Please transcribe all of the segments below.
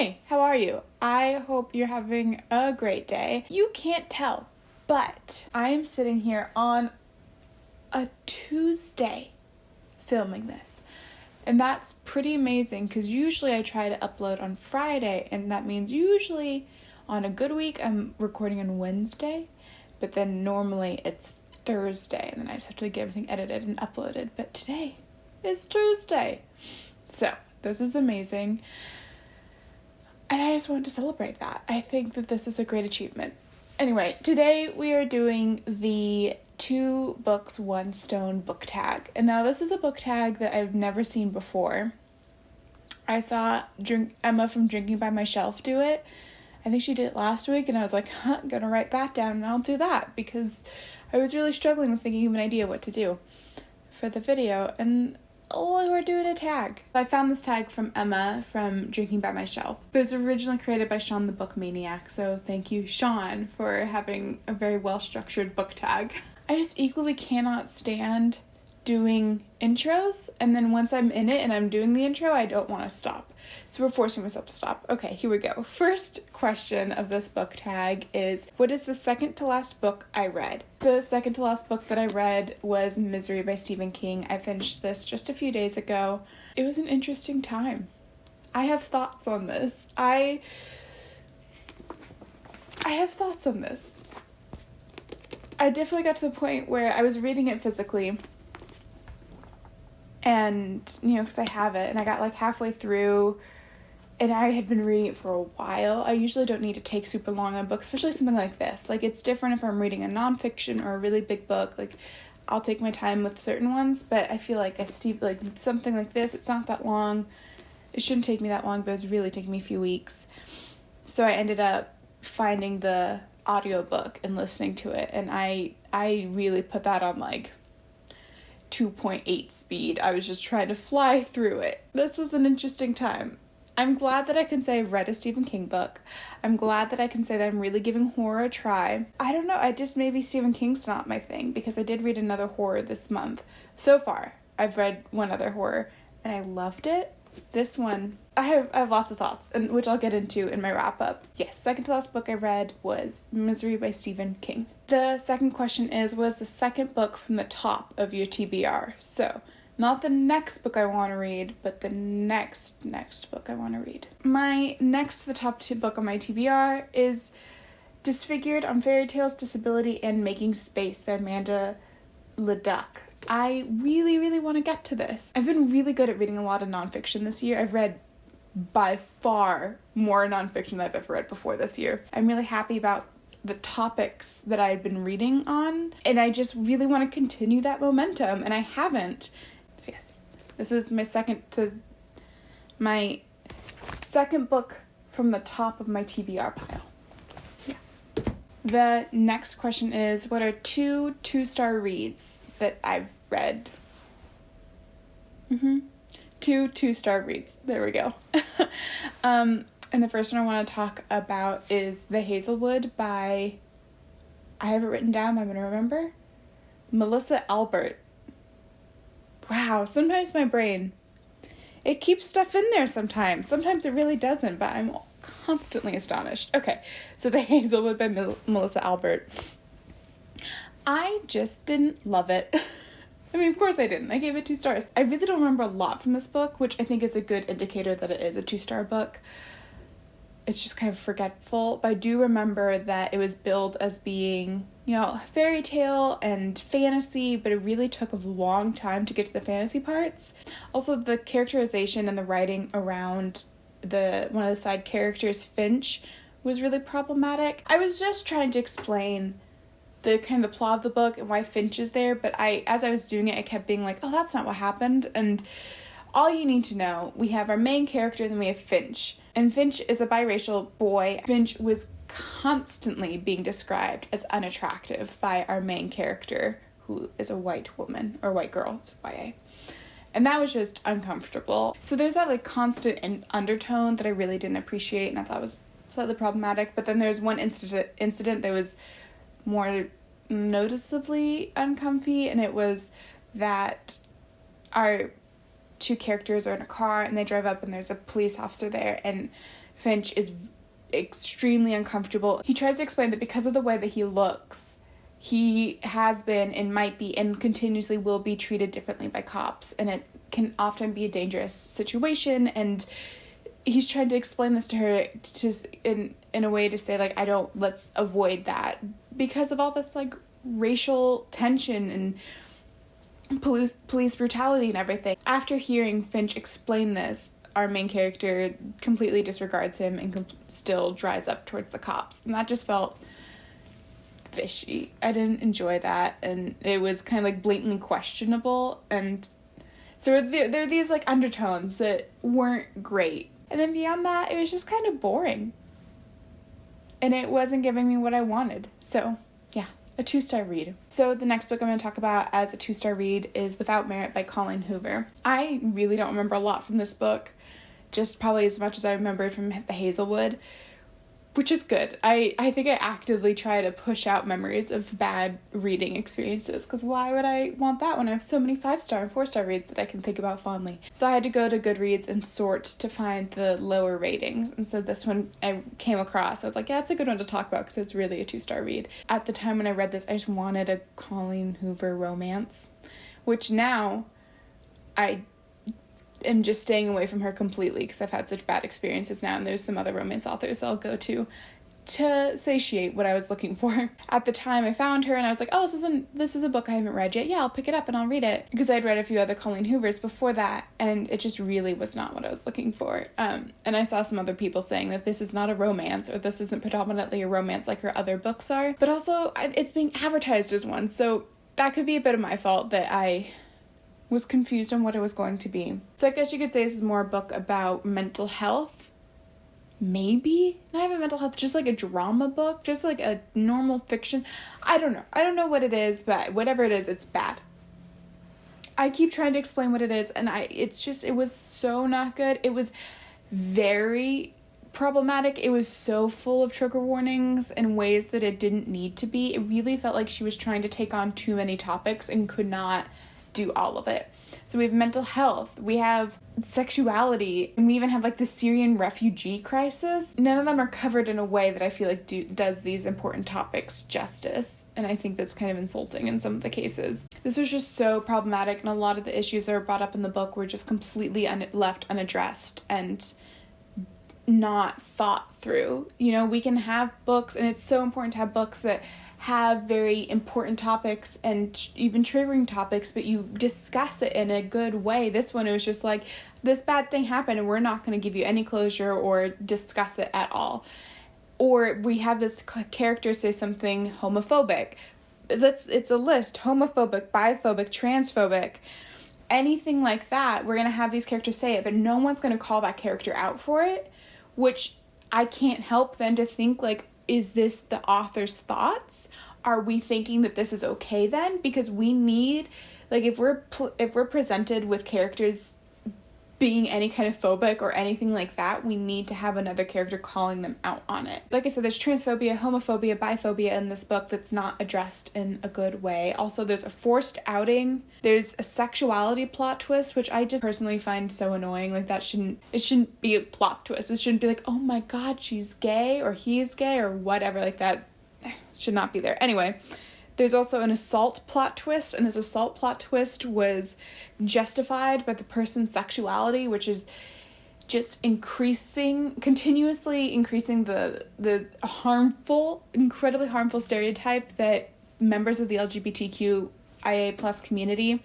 Hey, how are you? I hope you're having a great day. You can't tell, but I am sitting here on a Tuesday filming this. And that's pretty amazing because usually I try to upload on Friday, and that means usually on a good week I'm recording on Wednesday, but then normally it's Thursday, and then I just have to get everything edited and uploaded. But today is Tuesday. So this is amazing. And I just wanted to celebrate that. I think that this is a great achievement. Anyway, today we are doing the 2 books, 1 stone book tag. And now this is a book tag that I've never seen before. I saw Emma from Drinking by My Shelf do it. I think she did it last week, and I was like, I'm gonna write that down and I'll do that, because I was really struggling with thinking of an idea what to do for the video. And we're doing a tag. I found this tag from Emma from Drinking by My Shelf. It was originally created by Sean the Book Maniac, so thank you, Sean, for having a very well-structured book tag. I just equally cannot stand doing intros, and then once I'm in it and I'm doing the intro, I don't want to stop. So we're forcing myself to stop. Okay, here we go. First question of this book tag is, what is the second to last book I read? The second to last book that I read was Misery by Stephen King. I finished this just a few days ago. It was an interesting time. I have thoughts on this. I have thoughts on this. I definitely got to the point where I was reading it physically, and, because I have it, and I got like halfway through, and I had been reading it for a while. I usually don't need to take super long on books, especially something like this. Like, it's different if I'm reading a nonfiction or a really big book. Like, I'll take my time with certain ones, but I feel like something like this, it's not that long. It shouldn't take me that long, but it's really taking me a few weeks. So I ended up finding the audiobook and listening to it, and I really put that on like 2.8 speed. I was just trying to fly through it. This was an interesting time. I'm glad that I can say I've read a Stephen King book. I'm glad that I can say that I'm really giving horror a try. I don't know, maybe Stephen King's not my thing, because I did read another horror this month. So far, I've read one other horror, and I loved it. This one, I have lots of thoughts, and which I'll get into in my wrap-up. Yes, second to last book I read was Misery by Stephen King. The second question is, what is the second book from the top of your TBR? So, not the next book I want to read, but the next book I want to read. My next, the top 2 book on my TBR is Disfigured on Fairy Tales, Disability, and Making Space by Amanda Leduc. I really, really want to get to this. I've been really good at reading a lot of nonfiction this year. I've read by far more nonfiction than I've ever read before this year. I'm really happy about the topics that I've been reading on, and I just really want to continue that momentum, and I haven't. So yes, this is my second book from the top of my TBR pile. Yeah. The next question is, what are 2 2-star reads that I've read? 2 2-star reads. There we go. And the first one I want to talk about is The Hazelwood by, I have it written down, I'm going to remember, Melissa Albert. Wow, sometimes my brain, it keeps stuff in there sometimes. Sometimes it really doesn't, but I'm constantly astonished. Okay, so The Hazelwood by Melissa Albert. I just didn't love it. I mean, of course I didn't. I gave it 2 stars. I really don't remember a lot from this book, which I think is a good indicator that it is a 2-star book. It's just kind of forgetful, but I do remember that it was billed as being, fairy tale and fantasy, but it really took a long time to get to the fantasy parts. Also, the characterization and the writing around one of the side characters, Finch, was really problematic. I was just trying to explain the kind of the plot of the book and why Finch is there, but as I was doing it, I kept being like, oh, that's not what happened. And all you need to know, we have our main character, then we have Finch. And Finch is a biracial boy. Finch was constantly being described as unattractive by our main character, who is a white woman, or white girl, it's YA. And that was just uncomfortable. So there's that constant undertone that I really didn't appreciate, and I thought was slightly problematic. But then there's one incident that was more noticeably uncomfy, and it was that our 2 characters are in a car and they drive up and there's a police officer there, and Finch is extremely uncomfortable. He tries to explain that because of the way that he looks, he has been and might be and continuously will be treated differently by cops, and it can often be a dangerous situation. And he's trying to explain this to her in a way to say, like, let's avoid that because of all this, like, racial tension and police brutality and everything. After hearing Finch explain this, our main character completely disregards him and still dries up towards the cops. And that just felt fishy. I didn't enjoy that, and it was kind of, like, blatantly questionable. And so there are these, like, undertones that weren't great. And then beyond that, it was just kind of boring. And it wasn't giving me what I wanted. So, yeah, a 2-star read. So the next book I'm going to talk about as a 2-star read is Without Merit by Colleen Hoover. I really don't remember a lot from this book, just probably as much as I remembered from the Hazelwood, which is good. I think I actively try to push out memories of bad reading experiences, because why would I want that when I have so many 5-star and 4-star reads that I can think about fondly? So I had to go to Goodreads and sort to find the lower ratings, and so this one I came across. I was like, yeah, it's a good one to talk about because it's really a 2-star read. At the time when I read this, I just wanted a Colleen Hoover romance, which now I am just staying away from her completely because I've had such bad experiences now, and there's some other romance authors I'll go to satiate what I was looking for. At the time I found her and I was like, oh, this is a book I haven't read yet. Yeah, I'll pick it up and I'll read it, because I'd read a few other Colleen Hoovers before that, and it just really was not what I was looking for. And I saw some other people saying that this is not a romance, or this isn't predominantly a romance like her other books are, but also it's being advertised as one, so that could be a bit of my fault that I was confused on what it was going to be. So I guess you could say this is more a book about mental health. Maybe not even mental health, just like a drama book, just like a normal fiction. I don't know what it is, but whatever it is, it's bad. I keep trying to explain what it is, and it was so not good. It was very problematic. It was so full of trigger warnings in ways that it didn't need to be. It really felt like she was trying to take on too many topics and could not do all of it. So we have mental health, we have sexuality, and we even have, like, the Syrian refugee crisis. None of them are covered in a way that I feel like does these important topics justice, and I think that's kind of insulting in some of the cases. This was just so problematic, and a lot of the issues that were brought up in the book were just completely left unaddressed and not thought through. You know, we can have books, and it's so important to have books that have very important topics and even triggering topics, but you discuss it in a good way. This one, it was just like, this bad thing happened and we're not going to give you any closure or discuss it at all. Or we have this character say something homophobic. It's a list: homophobic, biphobic, transphobic, anything like that. We're going to have these characters say it, but no one's going to call that character out for it, which I can't help then to think, like, is this the author's thoughts? Are we thinking that this is okay then? Because we need, like, if we're presented with characters being any kind of phobic or anything like that, we need to have another character calling them out on it. Like I said, there's transphobia, homophobia, biphobia in this book that's not addressed in a good way. Also, there's a forced outing. There's a sexuality plot twist, which I just personally find so annoying. Like, it shouldn't be a plot twist. It shouldn't be like, oh my god, she's gay or he's gay or whatever. Like, that should not be there. Anyway, there's also an assault plot twist, and this assault plot twist was justified by the person's sexuality, which is just continuously increasing the incredibly harmful stereotype that members of the LGBTQIA+ community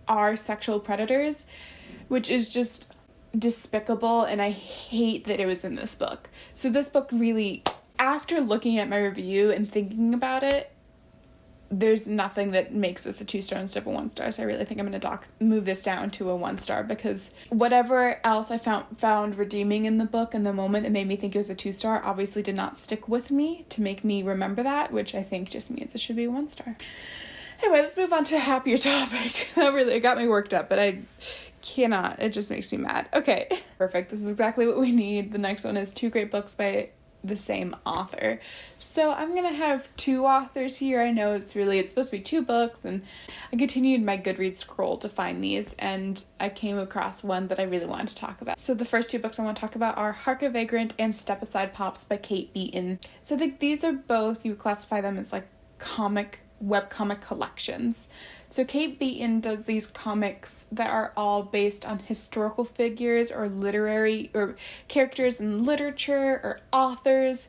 are sexual predators, which is just despicable, and I hate that it was in this book. So this book really, after looking at my review and thinking about it, there's nothing that makes this a 2-star instead of a 1-star, so I really think I'm going to move this down to a 1-star, because whatever else I found redeeming in the book in the moment that made me think it was a 2-star obviously did not stick with me to make me remember that, which I think just means it should be a 1-star. Anyway, let's move on to a happier topic. It got me worked up, but I cannot. It just makes me mad. Okay, perfect. This is exactly what we need. The next one is 2 great books by the same author. So I'm gonna have two authors here. I know it's supposed to be two books, and I continued my Goodreads scroll to find these, and I came across one that I really wanted to talk about. So the first two books I want to talk about are Hark a Vagrant and Step Aside Pops by Kate Beaton. So I think these are both, you classify them as like webcomic collections. So Kate Beaton does these comics that are all based on historical figures or literary or characters in literature or authors,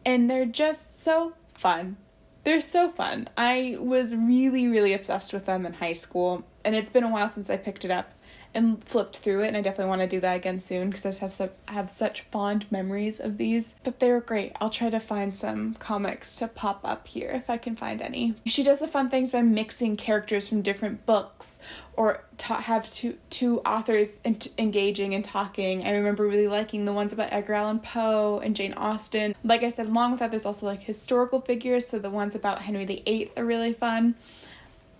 and they're just so fun. They're so fun. I was really, really obsessed with them in high school, and it's been a while since I picked it up and flipped through it, and I definitely want to do that again soon because I just have such fond memories of these. But they were great. I'll try to find some comics to pop up here if I can find any. She does the fun things by mixing characters from different books, or have two authors engaging and talking. I remember really liking the ones about Edgar Allan Poe and Jane Austen. Like I said, along with that, there's also like historical figures, so the ones about Henry VIII are really fun.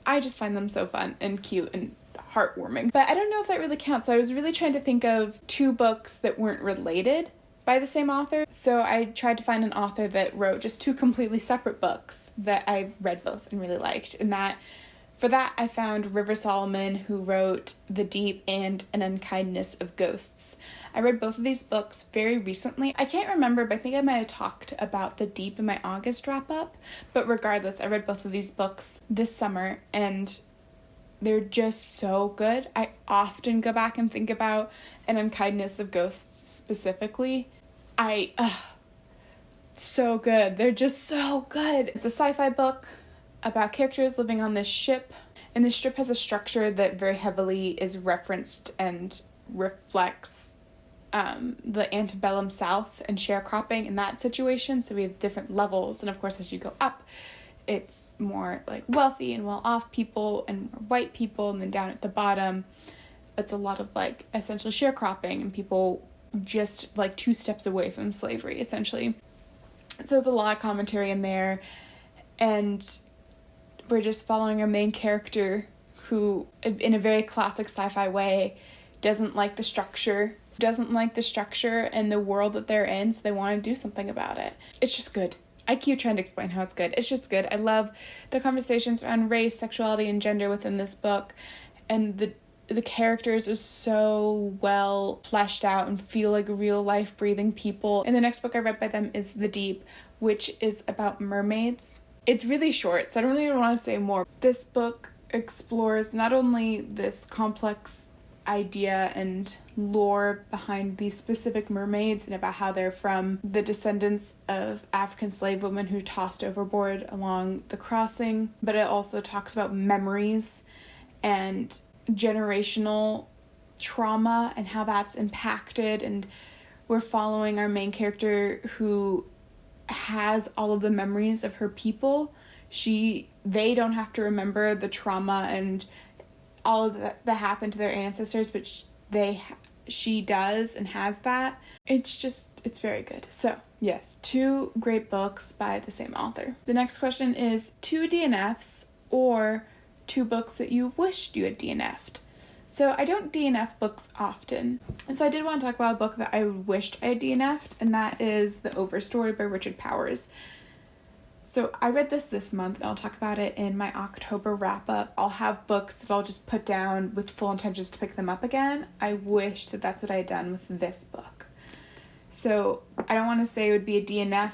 I just find them so fun and cute and heartwarming. But I don't know if that really counts. So I was really trying to think of two books that weren't related by the same author. So I tried to find an author that wrote just two completely separate books that I read both and really liked. And for that I found River Solomon, who wrote The Deep and An Unkindness of Ghosts. I read both of these books very recently. I can't remember, but I think I might have talked about The Deep in my August wrap-up. But regardless, I read both of these books this summer, and they're just so good. I often go back and think about An Unkindness of Ghosts specifically. So good. They're just so good. It's a sci-fi book about characters living on this ship, and this ship has a structure that very heavily is referenced and reflects the antebellum South and sharecropping in that situation. So we have different levels, and of course as you go up, it's more like wealthy and well-off people and more white people, and then down at the bottom it's a lot of like essentially sharecropping and people just like 2 steps away from slavery essentially. So there's a lot of commentary in there, and we're just following our main character who, in a very classic sci-fi way, doesn't like the structure and the world that they're in, so they want to do something about it. It's just good. I keep trying to explain how it's good. It's just good. I love the conversations around race, sexuality, and gender within this book, and the characters are so well fleshed out and feel like real life breathing people. And the next book I read by them is The Deep, which is about mermaids. It's really short, so I don't even want to say more. This book explores not only this complex idea and lore behind these specific mermaids and about how they're from the descendants of African slave women who tossed overboard along the crossing, but it also talks about memories and generational trauma and how that's impacted. And we're following our main character who has all of the memories of her people. They don't have to remember the trauma and all of that happened to their ancestors, but she does and has that. It's very good. So yes, 2 great books by the same author. The next question is 2 DNFs or 2 books that you wished you had DNF'd. So I don't DNF books often, and so I did want to talk about a book that I wished I had DNF'd, and that is The Overstory by Richard Powers. So I read this month, and I'll talk about it in my October wrap-up. I'll have books that I'll just put down with full intentions to pick them up again. I wish that that's what I had done with this book. So I don't want to say it would be a DNF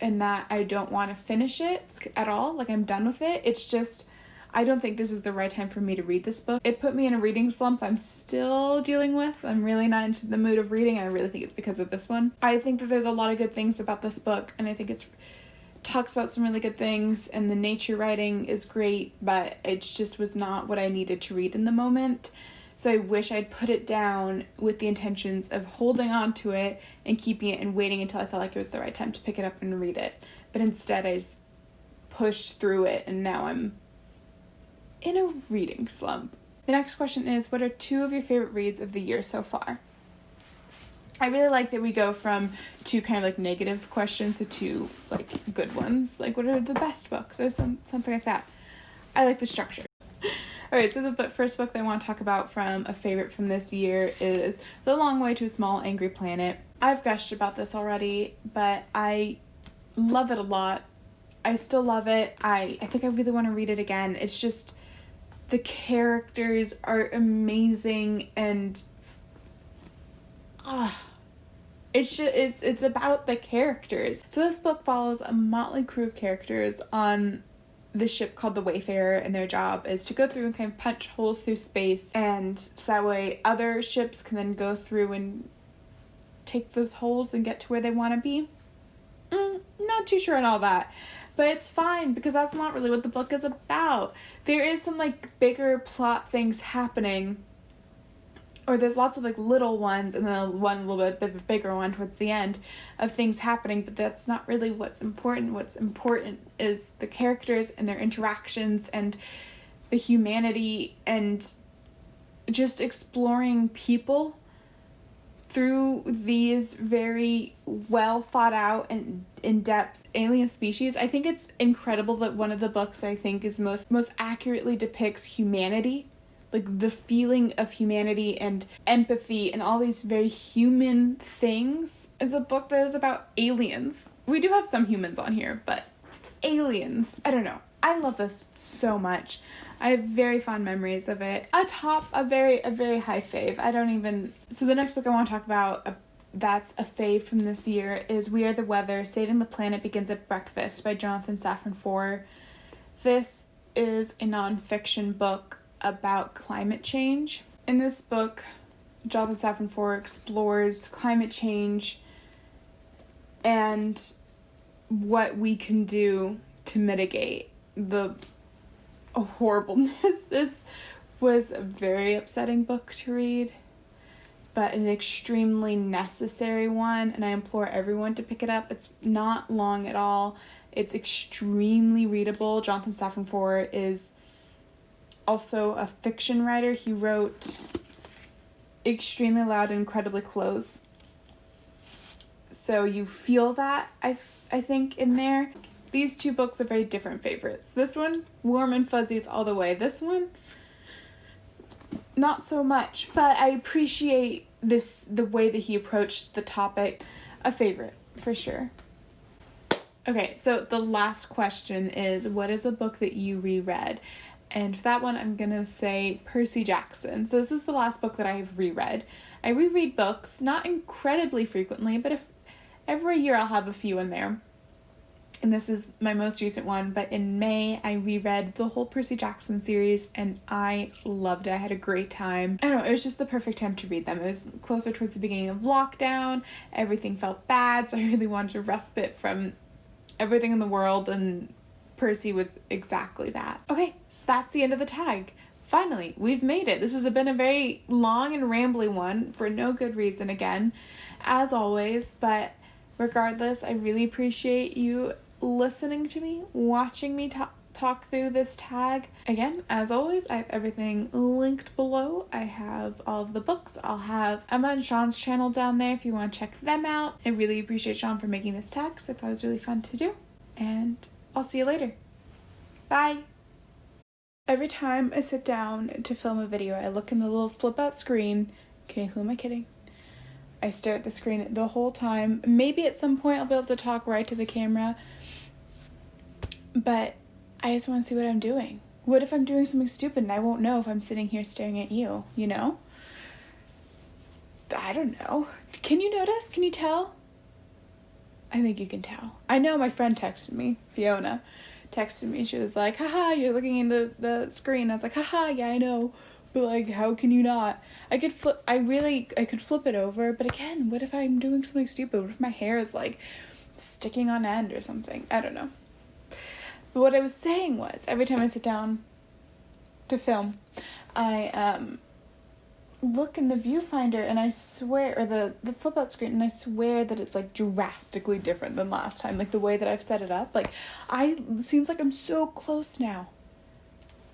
in that I don't want to finish it at all, like I'm done with it. It's just, I don't think this was the right time for me to read this book. It put me in a reading slump I'm still dealing with. I'm really not into the mood of reading, and I really think it's because of this one. I think that there's a lot of good things about this book, and I think it's talks about some really good things, and the nature writing is great, but it just was not what I needed to read in the moment. So I wish I'd put it down with the intentions of holding on to it and keeping it and waiting until I felt like it was the right time to pick it up and read it. But instead I just pushed through it, and now I'm in a reading slump. The next question is, what are 2 of your favorite reads of the year so far? I really like that we go from 2 kind of like negative questions to 2 like good ones. Like, what are the best books or something like that. I like the structure. Alright, so the first book that I want to talk about from a favorite from this year is The Long Way to a Small Angry Planet I've gushed about this already, but I love it a lot. I still love it. I think I really want to read it again. It's just, the characters are amazing, and it's about the characters. So this book follows a motley crew of characters on the ship called the Wayfarer, and their job is to go through and kind of punch holes through space, and so that way other ships can then go through and take those holes and get to where they want to be. Not too sure on all that, but it's fine because that's not really what the book is about. There is some like bigger plot things happening, or there's lots of like little ones and then one little bit of a bigger one towards the end of things happening, but that's not really what's important. What's important is the characters and their interactions and the humanity, and just exploring people through these very well thought out and in-depth alien species. I think it's incredible that one of the books I think is most accurately depicts humanity, like the feeling of humanity and empathy and all these very human things, is a book that is about aliens. We do have some humans on here, but aliens, I don't know. I love this so much. I have very fond memories of it. A very high fave. So the next book I want to talk about, that's a fave from this year, is We Are the Weather, Saving the Planet Begins at Breakfast by Jonathan Safran Foer. This is a nonfiction book about climate change. In this book, Jonathan Safran Foer explores climate change and what we can do to mitigate the horribleness. This was a very upsetting book to read, but an extremely necessary one, and I implore everyone to pick it up. It's not long at all. It's extremely readable. Jonathan Safran Foer is also a fiction writer. He wrote Extremely Loud and Incredibly Close. So you feel that, I think, in there. These two books are very different favorites. This one, warm and fuzzies all the way. This one, not so much, but I appreciate the way that he approached the topic. A favorite, for sure. Okay, so the last question is, what is a book that you reread? And for that one, I'm going to say Percy Jackson. So this is the last book that I have reread. I reread books, not incredibly frequently, but every year I'll have a few in there. And this is my most recent one, but in May, I reread the whole Percy Jackson series, and I loved it. I had a great time. I don't know, it was just the perfect time to read them. It was closer towards the beginning of lockdown. Everything felt bad, so I really wanted a respite from everything in the world, and Percy was exactly that. Okay, so that's the end of the tag. Finally, we've made it. This has been a very long and rambly one for no good reason again, as always, but regardless, I really appreciate you listening to me, watching me talk through this tag. Again, as always, I have everything linked below. I have all of the books. I'm on Sean's channel down there if you want to check them out. I really appreciate Sean for making this tag, so that was really fun to do. And I'll see you later. Bye! Every time I sit down to film a video, I look in the little flip-out screen. Okay, who am I kidding? I stare at the screen the whole time. Maybe at some point I'll be able to talk right to the camera, but I just want to see what I'm doing. What if I'm doing something stupid and I won't know if I'm sitting here staring at you, you know? I don't know. Can you notice? Can you tell? I think you can tell. I know my friend texted me, Fiona texted me. She was like, haha, you're looking into the screen. I was like, haha, yeah, I know. But like, how can you not? I could flip it over, but again, what if I'm doing something stupid? What if my hair is like sticking on end or something? I don't know. But what I was saying was, every time I sit down to film, I look in the viewfinder and I swear, or the flip out screen, and I swear that it's like drastically different than last time. Like the way that I've set it up, like it seems like I'm so close now.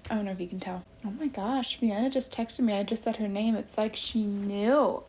I don't know if you can tell. Oh my gosh, Fiona just texted me. I just said her name. It's like she knew.